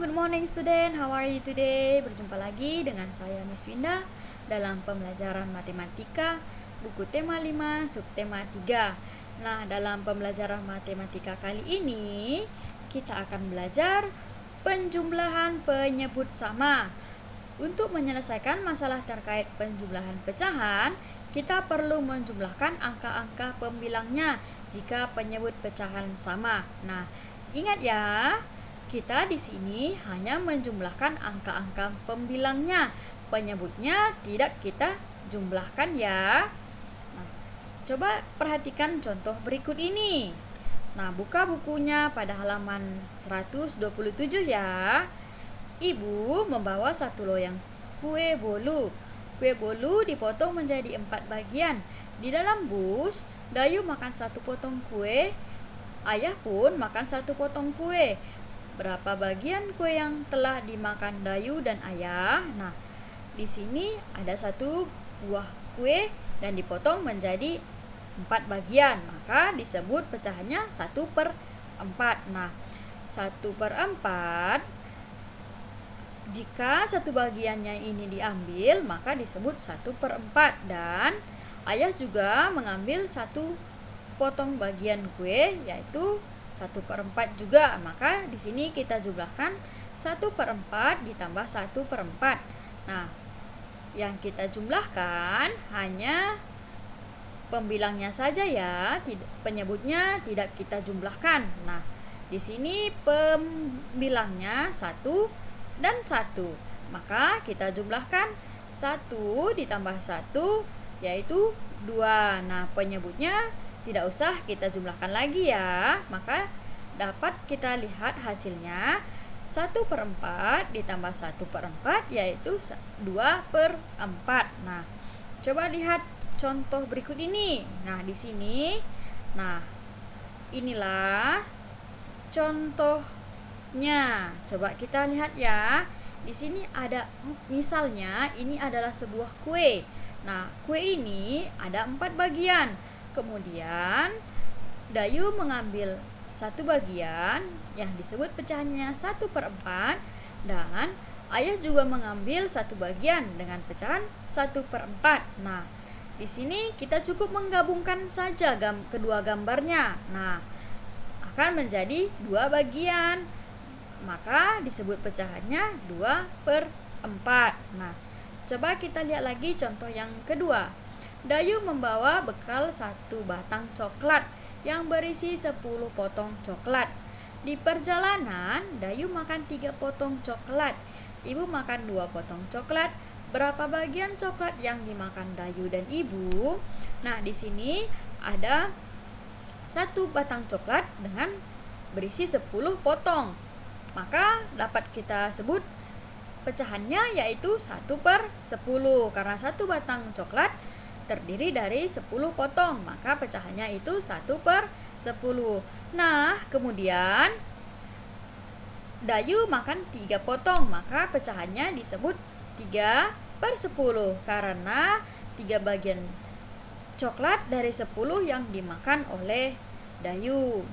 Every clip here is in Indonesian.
good morning student. How are you today? Berjumpa lagi dengan saya Miss Winda dalam pembelajaran matematika buku tema 5, subtema 3. Nah, dalam pembelajaran matematika kali ini kita akan belajar penjumlahan penyebut sama. Untuk menyelesaikan masalah terkait penjumlahan pecahan, kita perlu menjumlahkan angka-angka pembilangnya jika penyebut pecahan sama. Nah, ingat ya, kita di sini hanya menjumlahkan angka-angka pembilangnya. Penyebutnya tidak kita jumlahkan ya. Nah, coba perhatikan contoh berikut ini. Nah, buka bukunya pada halaman 127 ya. Ibu membawa satu loyang kue bolu. Kue bolu dipotong menjadi 4 bagian. Di dalam bus, Dayu makan 1 potong kue. Ayah pun makan 1 potong kue. Berapa bagian kue yang telah dimakan Dayu dan ayah? Nah, di sini ada 1 buah kue dan dipotong menjadi 4 bagian. Maka disebut pecahannya 1/4. Nah, 1/4, jika 1 bagiannya ini diambil, maka disebut 1/4. Dan ayah juga mengambil 1 potong bagian kue, yaitu 1/4 juga. Maka di sini kita jumlahkan 1/4 ditambah 1/4. Nah, yang kita jumlahkan hanya pembilangnya saja ya, penyebutnya tidak kita jumlahkan. Nah, di sini pembilangnya 1 dan 1. Maka kita jumlahkan 1 ditambah 1 yaitu 2. Nah, penyebutnya tidak usah kita jumlahkan lagi ya. Maka dapat kita lihat hasilnya 1/4 ditambah 1/4 yaitu 2/4. Nah, coba lihat contoh berikut ini. Nah, di sini, nah, inilah contohnya. Coba kita lihat ya. Di sini ada, misalnya ini adalah sebuah kue. Nah, kue ini ada 4 bagian. Kemudian Dayu mengambil 1 bagian yang disebut pecahannya 1/4 dan ayah juga mengambil 1 bagian dengan pecahan 1/4. Nah, di sini kita cukup menggabungkan saja kedua gambarnya. Nah, akan menjadi 2 bagian. Maka disebut pecahannya 2/4. Nah, coba kita lihat lagi contoh yang kedua. Dayu membawa bekal 1 batang coklat yang berisi 10 potong coklat. Di perjalanan, Dayu makan 3 potong coklat. Ibu makan 2 potong coklat. Berapa bagian coklat yang dimakan Dayu dan ibu? Nah, di sini ada 1 batang coklat dengan berisi 10 potong. Maka dapat kita sebut pecahannya yaitu 1/10. Karena 1 batang coklat terdiri dari 10 potong, maka pecahannya itu 1/10. Nah, kemudian Dayu makan 3 potong, maka pecahannya disebut 3/10 karena 3 bagian coklat dari 10 yang dimakan oleh Dayu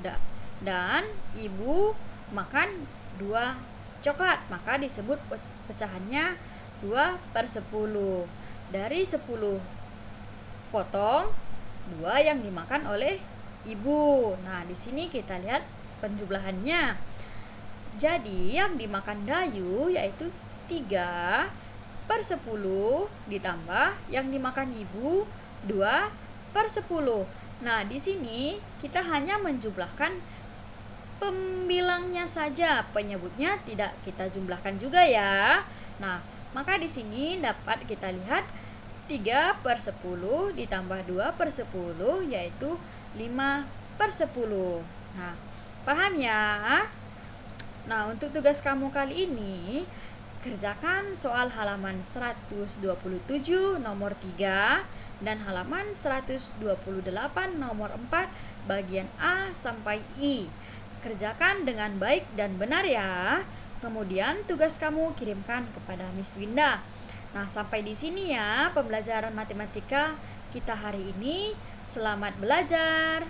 dan ibu makan 2 coklat, maka disebut pecahannya 2/10. Dari 10 potong, 2 yang dimakan oleh ibu. Nah, di sini kita lihat penjumlahannya. Jadi yang dimakan Dayu yaitu 3/10 ditambah yang dimakan ibu 2/10. Nah, di sini kita hanya menjumlahkan pembilangnya saja, penyebutnya tidak kita jumlahkan juga ya. Nah, maka di sini dapat kita lihat 3/10 ditambah 2/10 yaitu 5/10. Nah, paham ya? Nah, untuk tugas kamu kali ini, kerjakan soal halaman 127 nomor 3 dan halaman 128 nomor 4 bagian A sampai I. Kerjakan dengan baik dan benar ya. Kemudian tugas kamu kirimkan kepada Miss Winda. Nah, sampai di sini ya pembelajaran matematika kita hari ini. Selamat belajar.